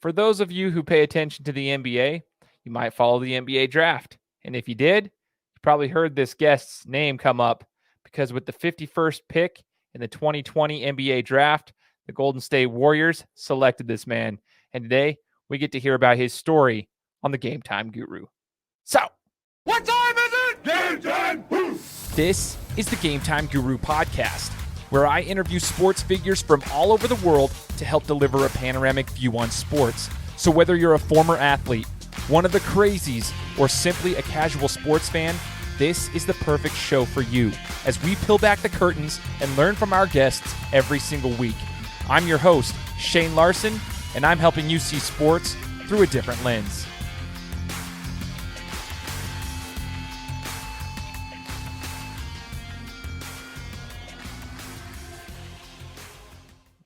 For those of you who pay attention to the NBA, you might follow the NBA draft. And if you did, you probably heard this guest's name come up because with the 51st pick in the 2020 NBA draft, the Golden State Warriors selected this man. And today, we get to hear about his story on the Game Time Guru. So, what time is it? Game time! This is the Game Time Guru podcast, where I interview sports figures from all over the world to help deliver a panoramic view on sports. So whether you're a former athlete, one of the crazies, or simply a casual sports fan, this is the perfect show for you as we peel back the curtains and learn from our guests every single week. I'm your host, Shane Larson, and I'm helping you see sports through a different lens.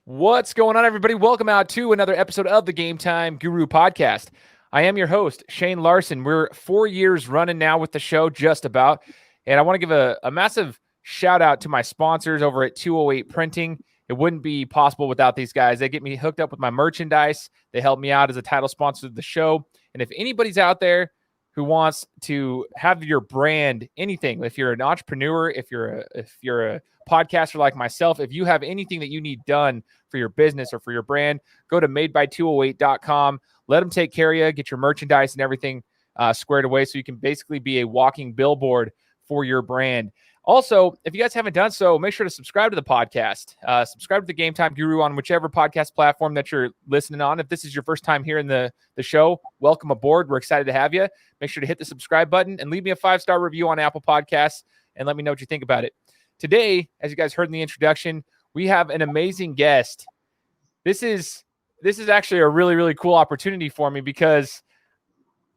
What's going on, everybody? Welcome out to another episode of the Game Time Guru podcast. I am your host, Shane Larson. We're 4 years running now with the show, just about. And I want to give a massive shout out to my sponsors over at 208 Printing. It wouldn't be possible without these guys. They get me hooked up with my merchandise. They help me out as a title sponsor of the show. And if anybody's out there who wants to have your brand, anything, if you're an entrepreneur, if you're a podcaster like myself, if you have anything that you need done for your business or for your brand, go to madeby208.com. Let them take care of you, get your merchandise and everything squared away so you can basically be a walking billboard for your brand. Also, if you guys haven't done so, make sure to subscribe to the podcast. Subscribe to the Game Time Guru on whichever podcast platform that you're listening on. If this is your first time here in the show, welcome aboard. We're excited to have you. Make sure to hit the subscribe button and leave me a 5-star review on Apple Podcasts and let me know what you think about it. Today, as you guys heard in the introduction, we have an amazing guest. This is actually a really, really cool opportunity for me because,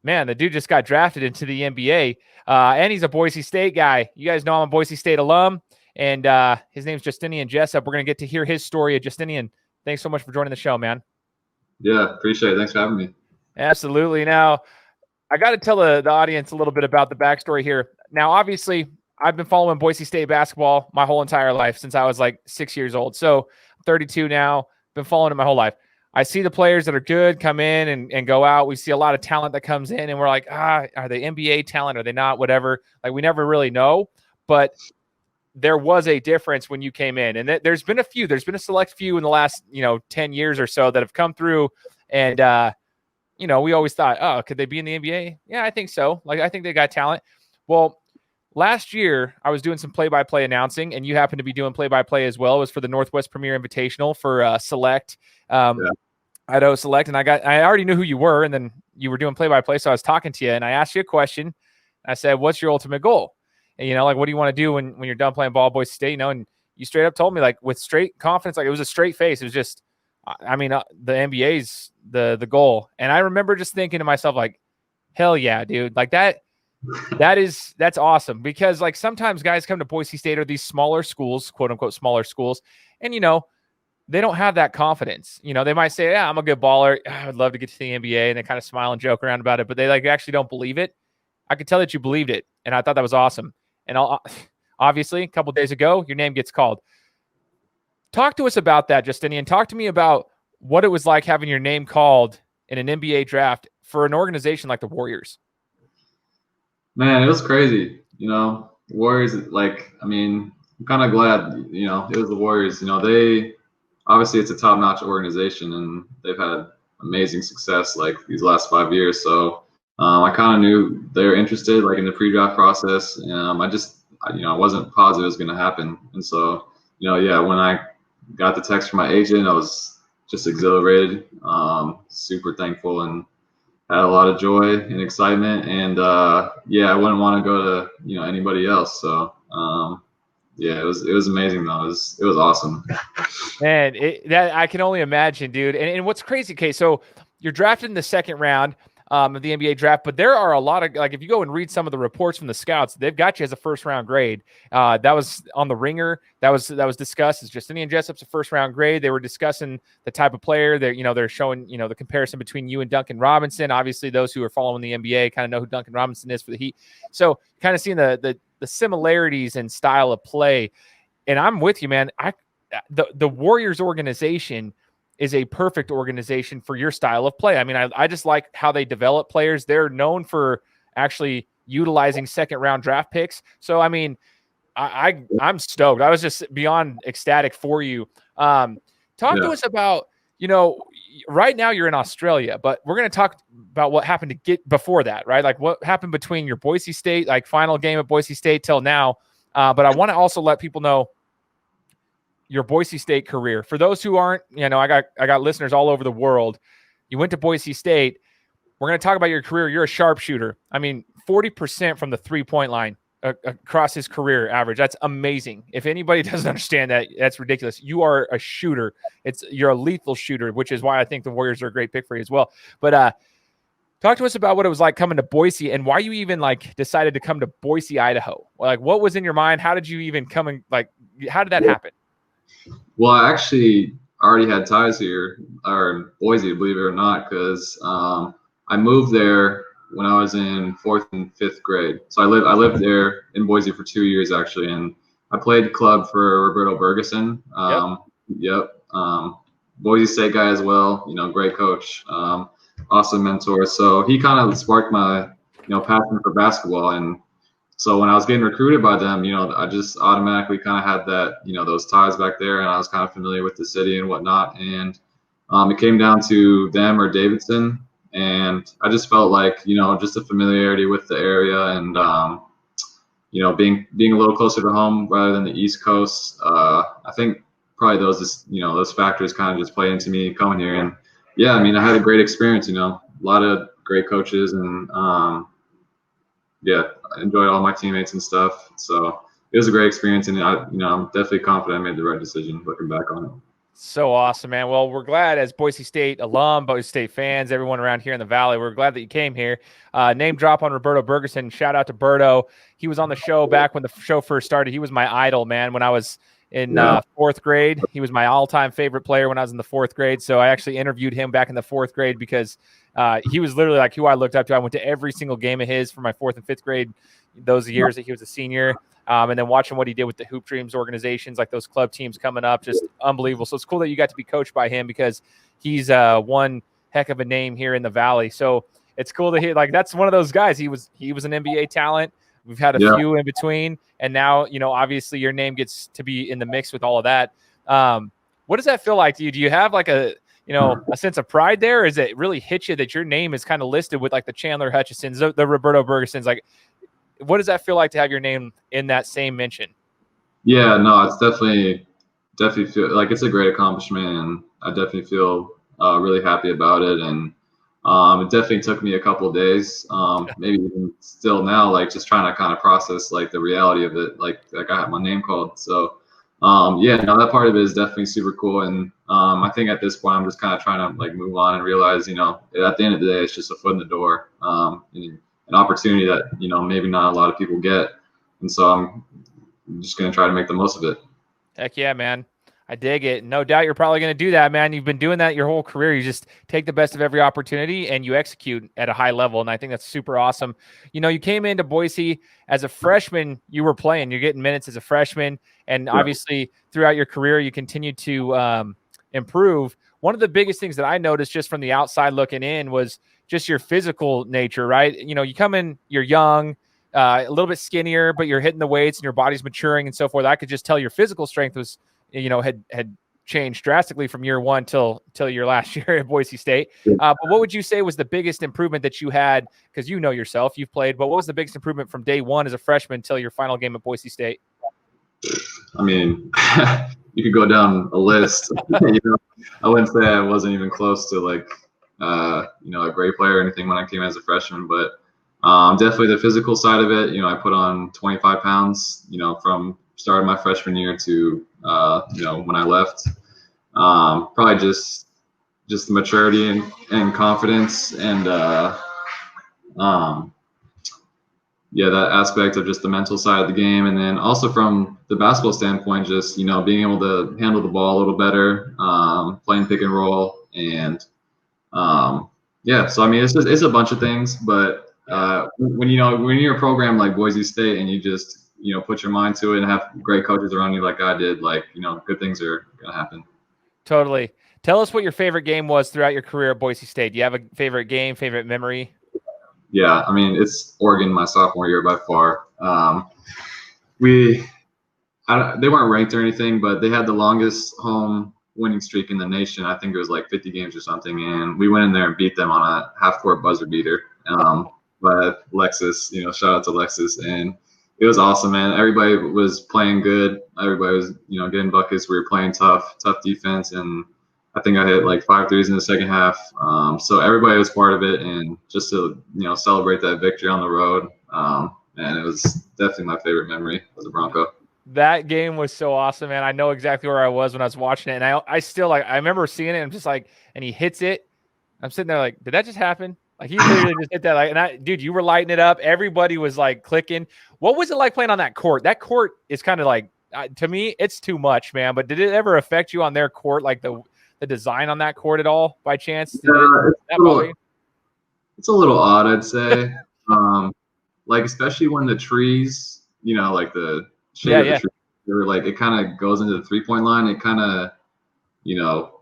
man, the dude just got drafted into the NBA, and he's a Boise State guy. You guys know I'm a Boise State alum, and his name's Justinian Jessup. We're going to get to hear his story. Justinian, thanks so much for joining the show, man. Yeah, appreciate it. Thanks for having me. Absolutely. Now, I got to tell the audience a little bit about the backstory here. Now, obviously, I've been following Boise State basketball my whole entire life since I was like 6 years old. So I'm 32 now, been following it my whole life. I see the players that are good come in and go out. We see a lot of talent that comes in and we're like, are they NBA talent? Are they not? Whatever. Like, we never really know, but there was a difference when you came in, and there's been a select few in the last, 10 years or so that have come through. And, we always thought, could they be in the NBA? Yeah, I think so. Like, I think they got talent. Well, last year, I was doing some play-by-play announcing, and you happened to be doing play-by-play as well. It was for the Northwest Premier Invitational for Select, Idaho Select, and I already knew who you were, and then you were doing play-by-play, so I was talking to you, and I asked you a question. I said, what's your ultimate goal? And, what do you want to do when you're done playing ball at Boise State? And you straight up told me, like, with straight confidence, like, it was a straight face. It was just, the NBA's the goal. And I remember just thinking to myself, like, hell yeah, dude. Like, that's awesome, because like sometimes guys come to Boise State or these smaller schools, quote unquote smaller schools, and they don't have that confidence. They might say, yeah, I'm a good baller, I would love to get to the NBA, and they kind of smile and joke around about it, but they actually don't believe it. I could tell that you believed it, and I thought that was awesome. And obviously a couple of days ago, your name gets called. Talk to us about that, Justinian. Talk to me about what it was like having your name called in an NBA draft for an organization like the Warriors. Man, it was crazy. Warriors, I'm kind of glad, it was the Warriors. They obviously, it's a top-notch organization, and they've had amazing success like these last 5 years. So I kind of knew they were interested, like in the pre-draft process. I wasn't positive it was going to happen. And so, when I got the text from my agent, I was just exhilarated, super thankful, and had a lot of joy and excitement, and I wouldn't want to go to anybody else. So it was amazing though. It was awesome. Man, that I can only imagine, dude. And what's crazy? Okay, so you're drafted in the second round of the NBA draft, but there are a lot of, like, if you go and read some of the reports from the scouts, they've got you as a first round grade. That was on the Ringer. That was discussed as Justinian Jessup's a first round grade. They were discussing the type of player they're showing, the comparison between you and Duncan Robinson. Obviously, those who are following the NBA kind of know who Duncan Robinson is for the Heat. So kind of seeing the similarities in style of play. And I'm with you, man. The Warriors organization is a perfect organization for your style of play. I mean, I just like how they develop players. They're known for actually utilizing second-round draft picks. So, I mean, I'm stoked. I was just beyond ecstatic for you. Talk to us about, you know, right now you're in Australia, but we're going to talk about what happened to get before that, right? Like what happened between your Boise State, like final game at Boise State till now. But I want to also let people know your Boise State career. For those who aren't, you know, I got listeners all over the world. You went to Boise State. We're going to talk about your career. You're a sharpshooter. I mean, 40% from the three-point line across his career average. That's amazing. If anybody doesn't understand that, that's ridiculous. You are a shooter. You're a lethal shooter, which is why I think the Warriors are a great pick for you as well. But talk to us about what it was like coming to Boise and why you even like decided to come to Boise, Idaho. Like, what was in your mind? How did you even come and like, how did that happen? Well, I actually already had ties here, or in Boise, believe it or not, because I moved there when I was in 4th and 5th grade. So I lived there in Boise for 2 years actually, and I played club for Roberto Bergeson. Boise State guy as well. You know, great coach, awesome mentor. So he kind of sparked my passion for basketball, and so when I was getting recruited by them, I just automatically kind of had that those ties back there, and I was kind of familiar with the city and whatnot. And it came down to them or Davidson. And I just felt like, just a familiarity with the area and, being a little closer to home rather than the East Coast. I think probably those factors kind of just played into me coming here. And yeah, I mean, I had a great experience, a lot of great coaches, and I enjoyed all my teammates and stuff. So it was a great experience, and I'm definitely confident I made the right decision looking back on it. So awesome, man. Well, we're glad as Boise State alum, Boise State fans, everyone around here in the Valley, we're glad that you came here. Name drop on Roberto Bergeson. Shout out to Berto. He was on the show back when the show first started. He was my idol, man. When I was in 4th grade, he was my all-time favorite player when I was in the 4th grade. So I actually interviewed him back in the 4th grade because he was literally like who I looked up to. I went to every single game of his for my 4th and 5th grade, those years that he was a senior. And then watching what he did with the Hoop Dreams organizations, like those club teams coming up, just unbelievable. So it's cool that you got to be coached by him because he's one heck of a name here in the Valley. So it's cool to hear, like, that's one of those guys. He was an NBA talent. We've had a few in between. And now, obviously your name gets to be in the mix with all of that. What does that feel like to you? Do you have like a sense of pride there? Or is it really hit you that your name is kind of listed with like the Chandler Hutchisons, the Roberto Bergesons? Like, what does that feel like to have your name in that same mention? Yeah, no, it's definitely feel like it's a great accomplishment, and I definitely feel really happy about it. And it definitely took me a couple of days, maybe even still now, like just trying to kind of process like the reality of it, like I had my name called. So that part of it is definitely super cool. And I think at this point I'm just kind of trying to like move on and realize, at the end of the day, it's just a foot in the door. An opportunity that maybe not a lot of people get, and so I'm just going to try to make the most of it. Heck yeah, man. I dig it. No doubt you're probably going to do that, man. You've been doing that your whole career. You just take the best of every opportunity and you execute at a high level, and I think that's super awesome. You came into Boise as a freshman. You were playing. You're getting minutes as a freshman, and obviously throughout your career you continued to improve. One of the biggest things that I noticed just from the outside looking in was just your physical nature, right? You come in, you're young, a little bit skinnier, but you're hitting the weights and your body's maturing and so forth. I could just tell your physical strength was, had changed drastically from year one till your last year at Boise State. But what would you say was the biggest improvement that you had? Because yourself, you've played, but what was the biggest improvement from day one as a freshman till your final game at Boise State? I mean, you could go down a list. I wouldn't say I wasn't even close to like, a great player or anything when I came as a freshman, but definitely the physical side of it. I put on 25 pounds, from starting my freshman year to, when I left. Probably just the maturity and confidence and, that aspect of just the mental side of the game. And then also from the basketball standpoint, just, being able to handle the ball a little better, playing pick and roll. And so I mean, it's a bunch of things, but when you're a program like Boise State and you just put your mind to it and have great coaches around you like I did, like good things are gonna happen. Totally. Tell us what your favorite game was throughout your career at Boise State. Do you have a favorite game, favorite memory? Yeah, I mean, it's Oregon my sophomore year by far. They weren't ranked or anything, but they had the longest home winning streak in the nation. I think it was like 50 games or something, and we went in there and beat them on a half-court buzzer beater. But Lexus, shout out to Lexus, and it was awesome, man. Everybody was playing good. Everybody was, getting buckets. We were playing tough defense, and I think I hit like 5 threes in the second half. So everybody was part of it, and just to celebrate that victory on the road, and it was definitely my favorite memory as a Bronco. That game was so awesome, man. I know exactly where I was when I was watching it, and I still I remember seeing it. And I'm just like, and he hits it. I'm sitting there like, did that just happen? Like he literally just hit that. Dude, you were lighting it up. Everybody was like clicking. What was it like playing on that court? That court is kind of like, to me, it's too much, man. But did it ever affect you on their court, like the design on that court at all, by chance? It's a little odd, I'd say. Like especially when the trees, like the shade of the tree, like it kind of goes into the 3-point line. It kind of,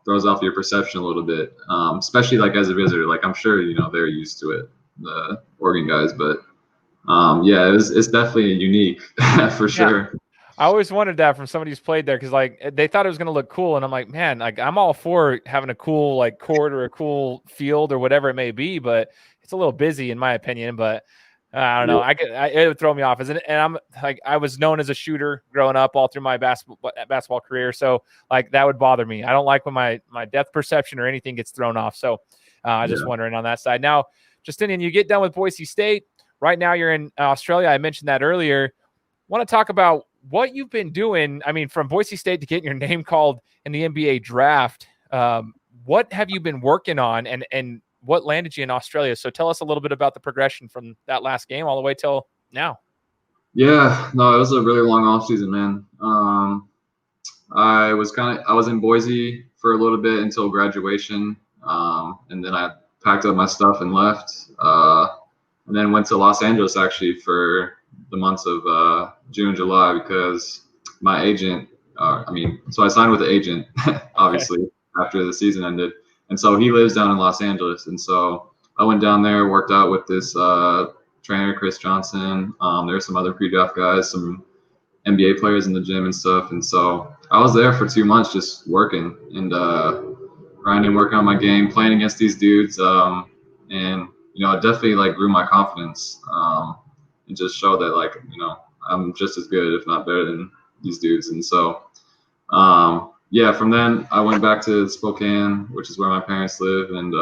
throws off your perception a little bit, especially like as a visitor. Like I'm sure they're used to it, the Oregon guys, but yeah, it's definitely unique for sure. I always wondered that from somebody who's played there, because like they thought it was gonna look cool, and I'm like, man, like I'm all for having a cool like court or a cool field or whatever it may be, but it's a little busy in my opinion. But I don't know. It would throw me off. And I'm like, I was known as a shooter growing up all through my basketball career. So like that would bother me. I don't like when my depth perception or anything gets thrown off. So I was just wondering on that side. Now, Justinian, you get done with Boise State. Right now you're in Australia. I mentioned that earlier. Want to talk about what you've been doing. I mean, from Boise State to getting your name called in the NBA draft. What have you been working on, and what landed you in Australia? So tell us a little bit about the progression from that last game all the way till now. Yeah, no, it was a really long off season, man. I was in Boise for a little bit until graduation. And then I packed up my stuff and left. And then went to Los Angeles actually for the months of June and July, because my agent, so I signed with the agent, obviously, after the season ended. And so he lives down in Los Angeles. And so I went down there, worked out with this trainer, Chris Johnson. There were some other pre-draft guys, some NBA players in the gym and stuff. And so I was there for 2 months just working and grinding, working on my game, playing against these dudes. And, it definitely like grew my confidence and just showed that like, I'm just as good, if not better than these dudes. And so, yeah, from then I went back to Spokane, which is where my parents live. And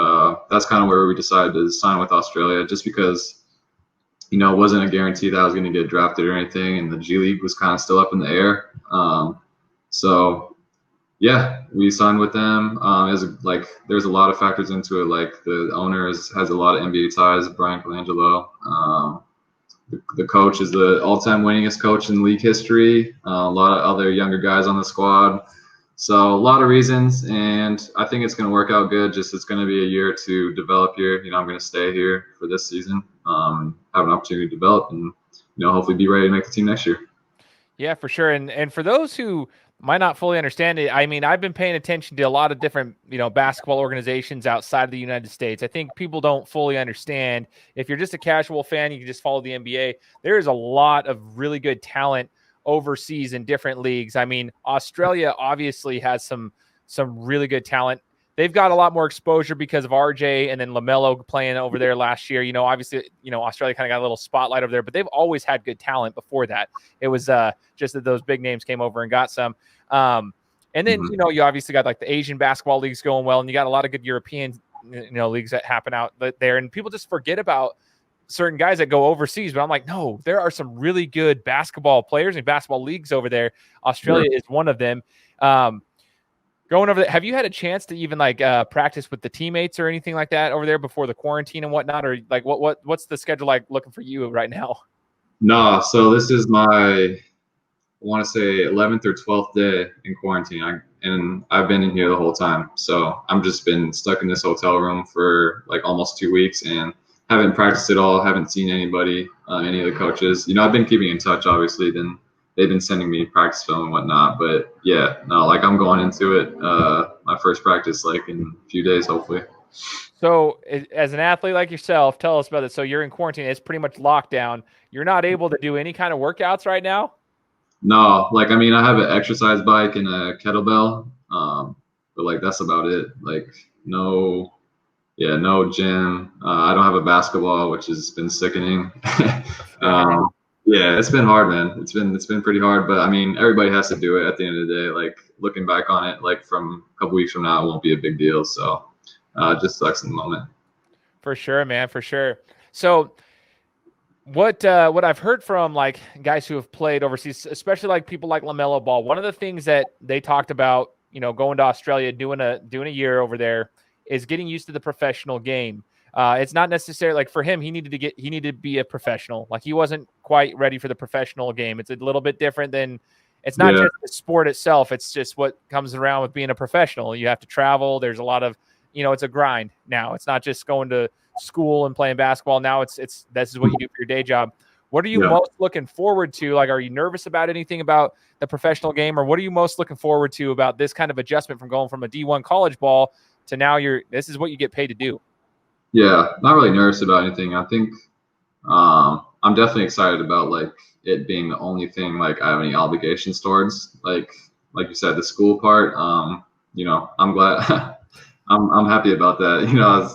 that's kind of where we decided to sign with Australia, just because, it wasn't a guarantee that I was going to get drafted or anything. And the G League was kind of still up in the air. So, yeah, we signed with them. There's a lot of factors into it. Like the owner has a lot of NBA ties, Brian 𝐀𝐩𝐸𝐸. The coach is the all-time winningest coach in league history. A lot of other younger guys on the squad. So a lot of reasons, and I think it's going to work out good. Just it's going to be a year to develop here. I'm going to stay here for this season, have an opportunity to develop, and hopefully be ready to make the team next year. Yeah, for sure. And for those who might not fully understand it, I mean, I've been paying attention to a lot of different basketball organizations outside of the United States. I think people don't fully understand. If you're just a casual fan, you can just follow the NBA. There is a lot of really good talent overseas in different leagues. I mean, Australia obviously has some really good talent. They've got a lot more exposure because of RJ and then LaMelo playing over there last year. Obviously, Australia kind of got a little spotlight over there, but they've always had good talent before that. It was just that those big names came over and got some. And then, you obviously got like the Asian basketball leagues going well, and you got a lot of good European, leagues that happen out there. And people just forget about certain guys that go overseas, but I'm like, no, there are some really good basketball players and basketball leagues over there. Australia is one of them. Going over there, have you had a chance to even practice with the teammates or anything like that over there before the quarantine and whatnot? Or like what's the schedule like looking for you right now? No, so this is my, I want to say 11th or 12th day in quarantine. And I've been in here the whole time. So I'm just been stuck in this hotel room for like almost 2 weeks and haven't practiced at all. Haven't seen anybody, any of the coaches. I've been keeping in touch, obviously. Then they've been sending me practice film and whatnot. But yeah, no, like I'm going into it. my first practice like in a few days, hopefully. So as an athlete like yourself, tell us about it. So you're in quarantine. It's pretty much lockdown. You're not able to do any kind of workouts right now? No, like, I mean, I have an exercise bike and a kettlebell, but like that's about it. Like no, yeah, no gym. I don't have a basketball, which has been sickening. Yeah, it's been hard, man. It's been pretty hard, but I mean, everybody has to do it at the end of the day. Like looking back on it, like from a couple weeks from now, it won't be a big deal. So it just sucks in the moment. For sure, man, for sure. So what I've heard from like guys who have played overseas, especially like people like LaMelo Ball, one of the things that they talked about, you know, going to Australia, doing a year over there, is getting used to the professional game. It's not necessarily like for him, he needed to be a professional. Like he wasn't quite ready for the professional game. It's a little bit different than, it's not just the sport itself. It's just what comes around with being a professional. You have to travel. There's a lot of, you know, it's a grind now. It's not just going to school and playing basketball. Now it's this is what you do for your day job. What are you most looking forward to? Like, are you nervous about anything about the professional game, or what are you most looking forward to about this kind of adjustment from going from a D1 college ball to now this is what you get paid to do? Yeah, not really nervous about anything. I think I'm definitely excited about like it being the only thing like I have any obligations towards. Like you said, the school part. You know, I'm glad. I'm happy about that. You know,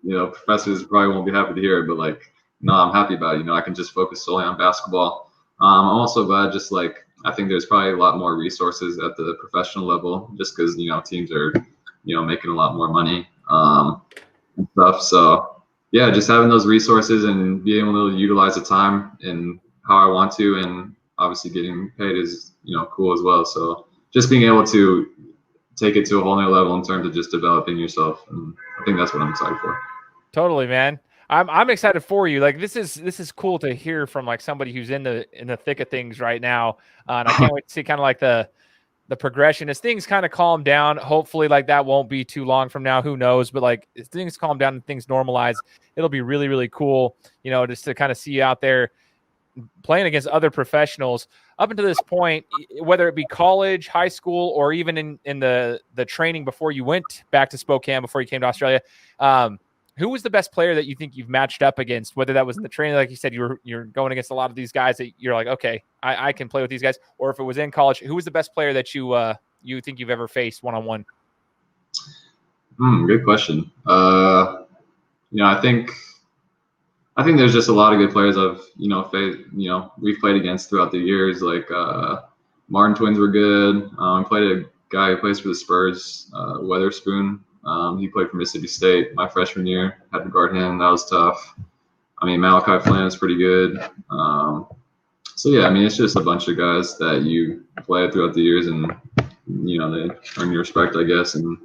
you know, professors probably won't be happy to hear it, but like, no, I'm happy about it. You know, I can just focus solely on basketball. I'm also glad, just like, I think there's probably a lot more resources at the professional level, just because, you know, teams are, you know, making a lot more money and stuff. So yeah, just having those resources and being able to utilize the time and how I want to, and obviously getting paid is, you know, cool as well. So just being able to take it to a whole new level in terms of just developing yourself, and I think that's what I'm excited for. Totally, man. I'm excited for you. Like this is cool to hear from like somebody who's in the thick of things right now, and I can't wait to see kind of like the progression as things kind of calm down. Hopefully, like that won't be too long from now. Who knows? But like as things calm down and things normalize, it'll be really, really cool. You know, just to kind of see you out there playing against other professionals. Up until this point, whether it be college, high school, or even in the training before you went back to Spokane, before you came to Australia, who was the best player that you think you've matched up against? Whether that was in the training, like you said, you're going against a lot of these guys that you're like, okay, I can play with these guys, or if it was in college, who was the best player that you think you've ever faced one-on-one? Good question. You know, I think there's just a lot of good players I've, you know, we've played against throughout the years. Like Martin Twins were good. Played a guy who plays for the Spurs, Weatherspoon. He played for Mississippi State my freshman year. Had to guard him. That was tough. I mean, Malachi Flynn is pretty good. So yeah, I mean, it's just a bunch of guys that you play throughout the years, and you know, they earn your respect, I guess. And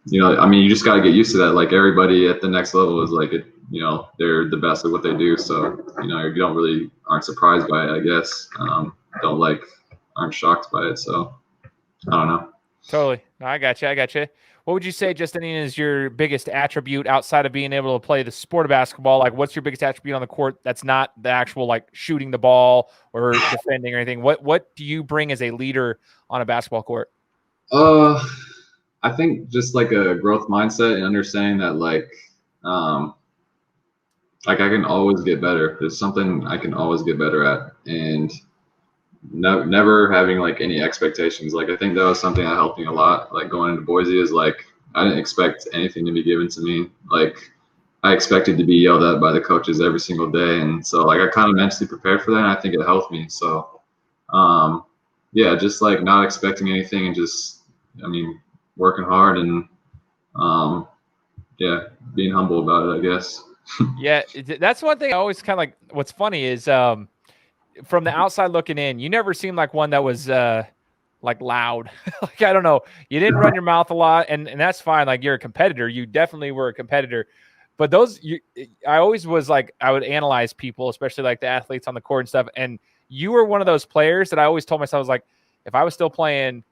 you know, I mean, you just got to get used to that. Like everybody at the next level is like, you know, they're the best at what they do. So you know, you aren't surprised by it, I guess. Aren't shocked by it. So I don't know. Totally. No, I got you. What would you say, Justinian, is your biggest attribute outside of being able to play the sport of basketball? Like, what's your biggest attribute on the court that's not the actual, like, shooting the ball or defending or anything? What do you bring as a leader on a basketball court? I think just, like, a growth mindset and understanding that, like, I can always get better. There's something I can always get better at. And never having like any expectations. Like I think that was something that helped me a lot. Like going into Boise is like I didn't expect anything to be given to me. Like I expected to be yelled at by the coaches every single day, and so like I kind of mentally prepared for that, and I think it helped me. So yeah, just like not expecting anything and just working hard and yeah, being humble about it, I guess. Yeah, that's one thing I always kind of like. What's funny is from the outside looking in, you never seemed like one that was like loud. Like, I don't know. You didn't run your mouth a lot, and that's fine. Like you're a competitor. You definitely were a competitor. But I always was like, I would analyze people, especially like the athletes on the court and stuff. And you were one of those players that I always told myself, I was like, if I was still playing,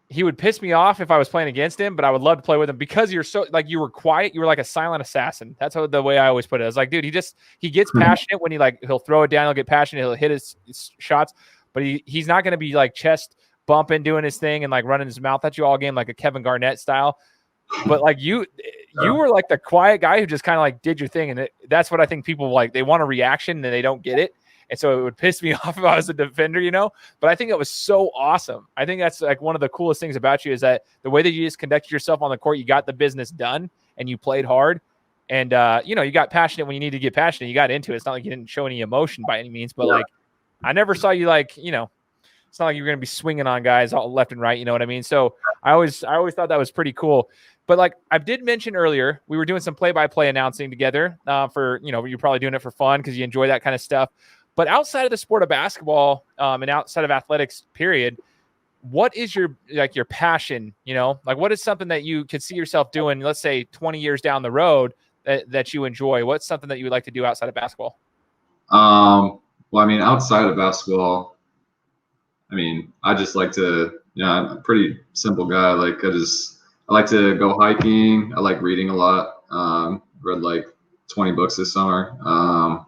he would piss me off if I was playing against him, but I would love to play with him because you're so like, you were quiet. You were like a silent assassin. That's the way I always put it. I was like, dude, he gets passionate when he'll throw it down. He'll get passionate. He'll hit his shots, but he's not going to be like chest bumping, doing his thing, and like running his mouth at you all game, like a Kevin Garnett style. But like you were like the quiet guy who just kind of like did your thing. And that's what I think people like. They want a reaction and they don't get it. And so it would piss me off if I was a defender, you know, but I think it was so awesome. I think that's like one of the coolest things about you is that the way that you just conducted yourself on the court, you got the business done and you played hard. And, you know, you got passionate when you needed to get passionate. You got into it. It's not like you didn't show any emotion by any means, but like, I never saw you like, you know, it's not like you're going to be swinging on guys all left and right. You know what I mean? So I always thought that was pretty cool. But like I did mention earlier, we were doing some play-by-play announcing together for, you know, you're probably doing it for fun because you enjoy that kind of stuff. But outside of the sport of basketball and outside of athletics, period, what is your passion? You know, like what is something that you could see yourself doing, let's say 20 years down the road that you enjoy? What's something that you would like to do outside of basketball? Well, I mean, outside of basketball, I mean, I just like to, you know, I'm a pretty simple guy. Like I like to go hiking. I like reading a lot. Read like 20 books this summer. I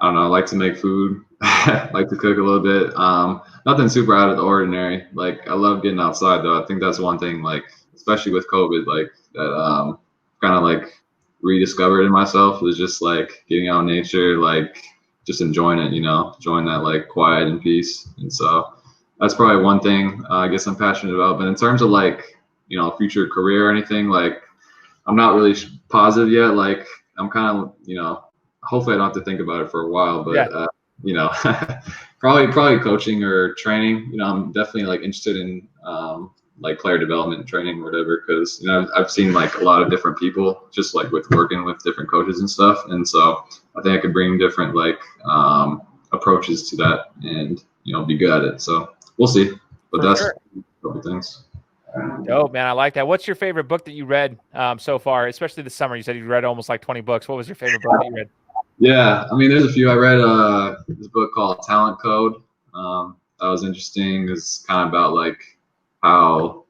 don't know. I like to make food. Like to cook a little bit. Nothing super out of the ordinary. Like I love getting outside though. I think that's one thing, like, especially with COVID, like that kind of like rediscovered in myself was just like getting out in nature, like just enjoying it, you know, enjoying that like quiet and peace. And so that's probably one thing I guess I'm passionate about. But in terms of like, you know, future career or anything, like I'm not really positive yet. Like I'm kind of, you know, hopefully I don't have to think about it for a while, but you know, probably coaching or training. You know, I'm definitely like interested in like player development and training or whatever, because you know I've seen like a lot of different people just like with working with different coaches and stuff, and so I think I could bring different like approaches to that and you know be good at it. So we'll see, but that's a couple things. Dope, man. I like that. What's your favorite book that you read so far, especially this summer? You said you read almost like 20 books. What was your favorite book that you read? Yeah, I mean, there's a few. I read this book called Talent Code. That was interesting. It's kind of about like how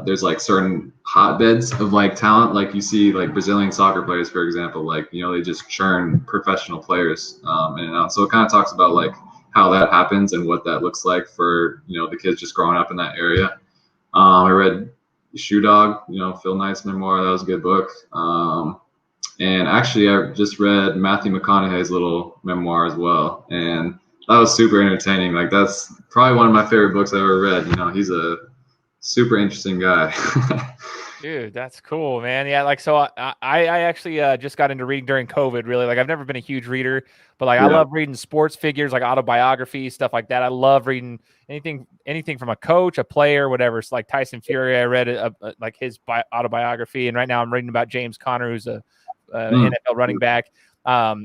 there's like certain hotbeds of like talent. Like you see like Brazilian soccer players, for example, like, you know, they just churn professional players in and out. So it kind of talks about like how that happens and what that looks like for, you know, the kids just growing up in that area. I read Shoe Dog, you know, Phil Knight's memoir. That was a good book. And actually, I just read Matthew McConaughey's little memoir as well, and that was super entertaining. Like that's probably one of my favorite books I've ever read. You know, he's a super interesting guy. Dude, that's cool, man. Yeah, like so I actually just got into reading during COVID, really. Like I've never been a huge reader, but like I love reading sports figures, like autobiography, stuff like that. I love reading anything from a coach, a player, whatever. It's like Tyson Fury. I read like his autobiography, and right now I'm reading about James Conner, who's a NFL running back,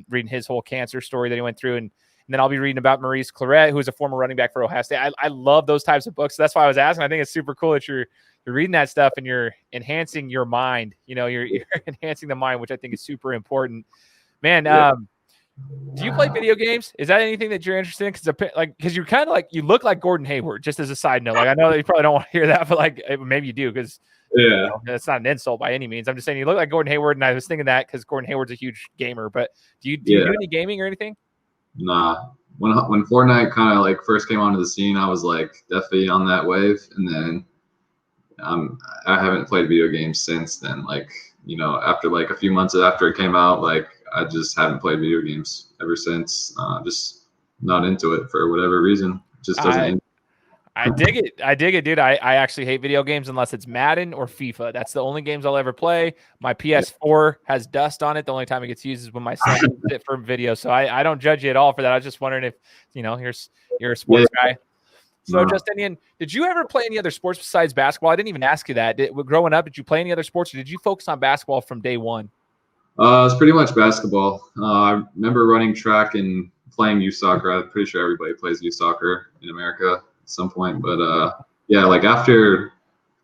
reading his whole cancer story that he went through. And then I'll be reading about Maurice Claret, who's a former running back for Ohio State. I love those types of books. So that's why I was asking. I think it's super cool that you're reading that stuff and you're enhancing your mind. You know, you're enhancing the mind, which I think is super important. Man, do you play video games? Is that anything that you're interested in? Because you're kind of like, you look like Gordon Hayward, just as a side note. Like, I know that you probably don't want to hear that, but like maybe you do, because you know, it's not an insult by any means. I'm just saying you look like Gordon Hayward, and I was thinking that because Gordon Hayward's a huge gamer. But do you do any gaming or anything? Nah. When Fortnite kind of like first came onto the scene, I was like definitely on that wave, and then I haven't played video games since then. Like, you know, after like a few months after it came out, like I just haven't played video games ever since. Just not into it for whatever reason. Just doesn't. I dig it, dude. I actually hate video games unless it's Madden or FIFA. That's the only games I'll ever play. My PS4 has dust on it. The only time it gets used is when my son uses it for video. So I don't judge you at all for that. I was just wondering if, you know, you're a sports guy. So Justinian, did you ever play any other sports besides basketball? I didn't even ask you that. Growing up, did you play any other sports, or did you focus on basketball from day one? It's pretty much basketball. I remember running track and playing youth soccer. I'm pretty sure everybody plays youth soccer in America at some point, but yeah, like after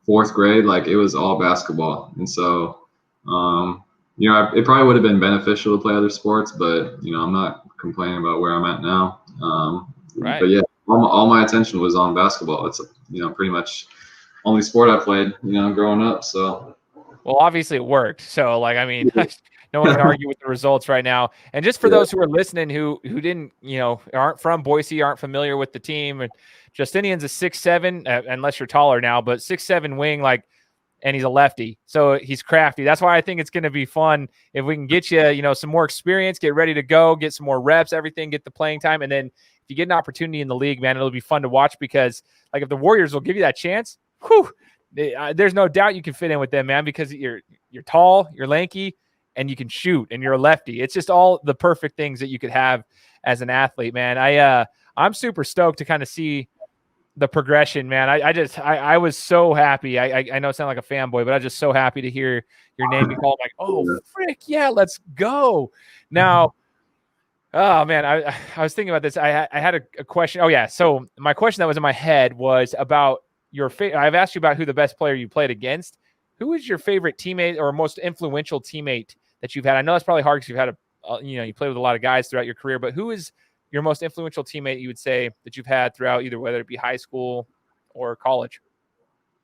4th grade, like it was all basketball. And so you know, it probably would have been beneficial to play other sports, but you know, I'm not complaining about where I'm at now. Right. But yeah, all my attention was on basketball. It's, you know, pretty much only sport I played, you know, growing up. So well, obviously it worked. So like, I mean, no one can argue with the results right now. And just for those who are listening, who didn't, you know, aren't from Boise, aren't familiar with the team, and Justinian's a 6'7", unless you're taller now, but 6'7" wing, like, and he's a lefty, so he's crafty. That's why I think it's going to be fun if we can get you, some more experience, get ready to go, get some more reps, everything, get the playing time, and then if you get an opportunity in the league, man, it'll be fun to watch because, like, if the Warriors will give you that chance, whew, there's no doubt you can fit in with them, man, because you're tall, you're lanky, and you can shoot, and you're a lefty. It's just all the perfect things that you could have as an athlete, man. I'm super stoked to kind of see the progression, man. I was so happy. I know I sound like a fanboy, but I was just so happy to hear your name be called. Like, oh, frick, yeah, let's go. Now, oh, man, I was thinking about this. I had a question. Oh, yeah. So my question that was in my head was about your I've asked you about who the best player you played against. Who is your favorite teammate or most influential teammate that you've had? I know that's probably hard because you've had you played with a lot of guys throughout your career, but who is your most influential teammate you would say that you've had throughout either whether it be high school or college?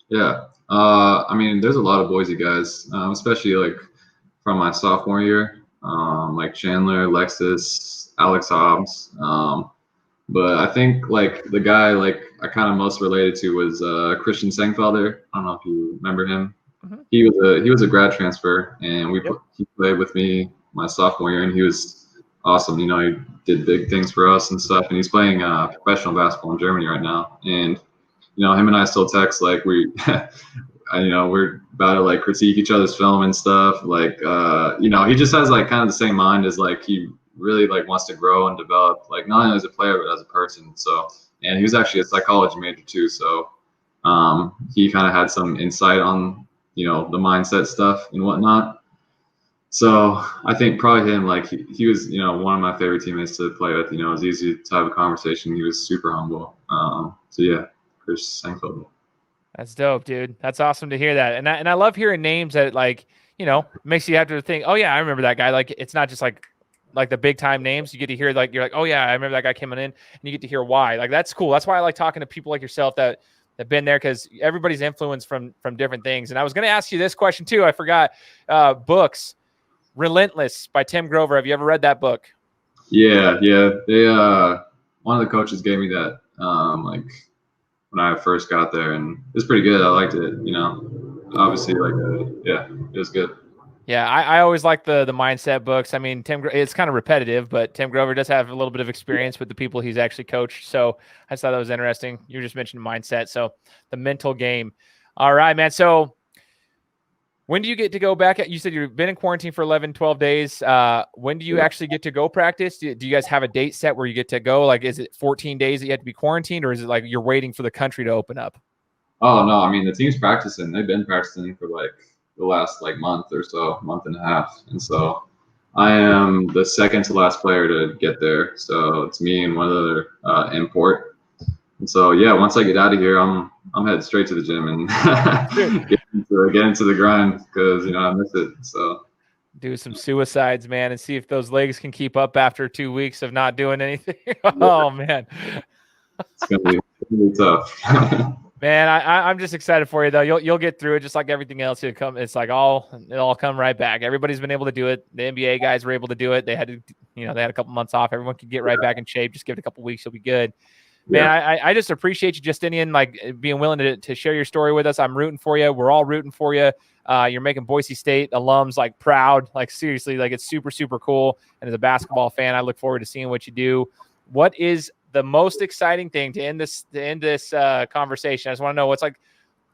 Yeah. I mean, there's a lot of Boise guys, especially like from my sophomore year, like Chandler, Lexus, Alex Hobbs. But I think like the guy like I kind of most related to was Christian Sengfelder. I don't know if you remember him. Mm-hmm. He was a grad transfer, and he played with me my sophomore year, and he was awesome. He did big things for us and stuff, and he's playing professional basketball in Germany right now. And him and I still text like we're about to like critique each other's film and stuff. Like he just has like kind of the same mind as like he really like wants to grow and develop like not only as a player but as a person. So, and he was actually a psychology major too. So he kind of had some insight on the mindset stuff and whatnot. So I think probably him, like he was, one of my favorite teammates to play with. It was easy to have a conversation. He was super humble. So yeah, Chris Sengfelder. That's dope, dude. That's awesome to hear that. And I love hearing names that like, makes you have to think, oh yeah, I remember that guy. Like it's not just like the big time names. You get to hear like, you're like, oh yeah, I remember that guy coming in, and you get to hear why. Like that's cool. That's why I like talking to people like yourself that have been there, because everybody's influenced from different things. And I was going to ask you this question too. I forgot. Books. Relentless by Tim Grover. Have you ever read that book? Yeah. They one of the coaches gave me that like when I first got there, and it's pretty good. I liked it. Obviously like it was good. Yeah, I always like the mindset books. I mean, it's kind of repetitive, but Tim Grover does have a little bit of experience with the people he's actually coached. So I just thought that was interesting. You just mentioned mindset, so the mental game. All right, man. So when do you get to go back? You said you've been in quarantine for 11, 12 days. When do you actually get to go practice? Do you guys have a date set where you get to go? Like, is it 14 days that you have to be quarantined, or is it like you're waiting for the country to open up? Oh, no. I mean, the team's practicing. They've been practicing for like the last like month or so, month and a half. And so I am the second to last player to get there. So it's me and one other import. And so, yeah, once I get out of here, I'm headed straight to the gym and get into the grind because, I miss it. So do some suicides, man, and see if those legs can keep up after 2 weeks of not doing anything. Oh, man. It's gonna be tough. Man, I'm just excited for you, though. You'll get through it just like everything else. It's like it'll all come right back. Everybody's been able to do it. The NBA guys were able to do it. They had to, they had a couple months off. Everyone could get right back in shape. Just give it a couple weeks. You'll be good. Man, I just appreciate you, Justinian, like being willing to share your story with us. I'm rooting for you. We're all rooting for you. You're making Boise State alums like proud. Like seriously, like it's super, super cool. And as a basketball fan, I look forward to seeing what you do. What is the most exciting thing to end this conversation? I just want to know what's like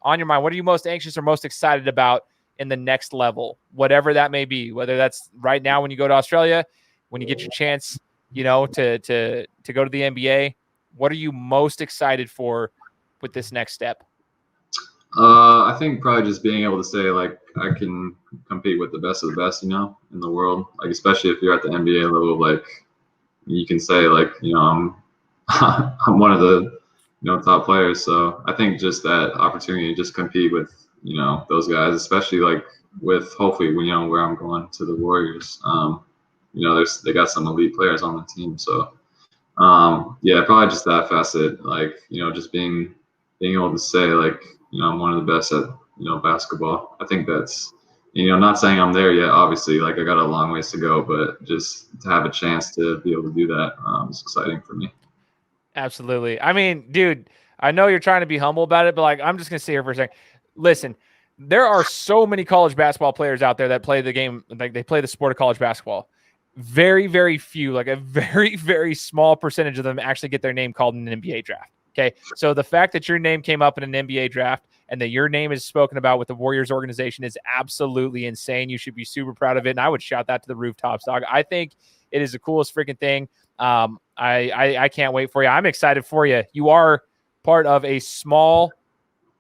on your mind. What are you most anxious or most excited about in the next level, whatever that may be, whether that's right now when you go to Australia, when you get your chance, to go to the NBA. What are you most excited for with this next step? I think probably just being able to say like I can compete with the best of the best, in the world. Like especially if you're at the NBA level, like you can say like I'm one of the top players. So I think just that opportunity to just compete with those guys, especially like with hopefully where I'm going to the Warriors. They got some elite players on the team, so. Probably just that facet, like, just being able to say like, I'm one of the best at, basketball. I think that's, not saying I'm there yet, obviously, like I got a long ways to go, but just to have a chance to be able to do that is exciting for me. Absolutely. I mean, dude, I know you're trying to be humble about it, but like, I'm just going to sit here for a second. Listen, there are so many college basketball players out there that play the game, like they play the sport of college basketball. Very, very few, like a very, very small percentage of them actually get their name called in an NBA draft. Okay. So the fact that your name came up in an NBA draft and that your name is spoken about with the Warriors organization is absolutely insane. You should be super proud of it. And I would shout that to the rooftops, dog. I think it is the coolest freaking thing. I can't wait for you. I'm excited for you. You are part of a small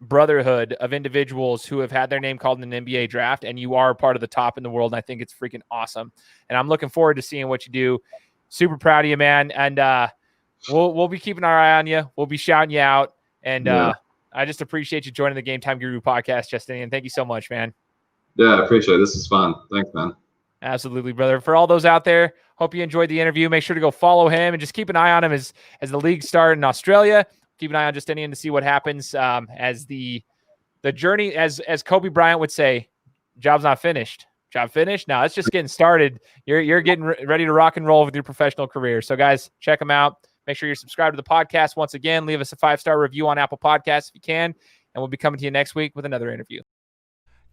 brotherhood of individuals who have had their name called in an NBA draft, and you are part of the top in the world. And I think it's freaking awesome. And I'm looking forward to seeing what you do. Super proud of you, man. And we'll be keeping our eye on you. We'll be shouting you out. And I just appreciate you joining the Game Time Guru podcast, Justinian. Thank you so much, man. Yeah, I appreciate it. This is fun. Thanks, man. Absolutely, brother. For all those out there, hope you enjoyed the interview. Make sure to go follow him and just keep an eye on him as the league starts in Australia. Keep an eye on Justinian to see what happens as the journey, as Kobe Bryant would say, job's not finished. Job finished? No, it's just getting started. You're getting ready to rock and roll with your professional career. So, guys, check him out. Make sure you're subscribed to the podcast. Once again, leave us a 5-star review on Apple Podcasts if you can, and we'll be coming to you next week with another interview.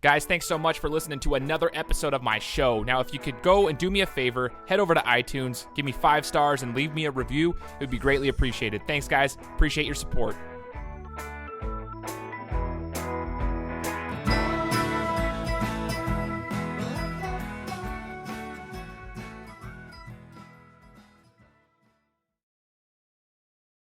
Guys, thanks so much for listening to another episode of my show. Now, if you could go and do me a favor, head over to iTunes, give me 5 stars, and leave me a review, it would be greatly appreciated. Thanks, guys. Appreciate your support.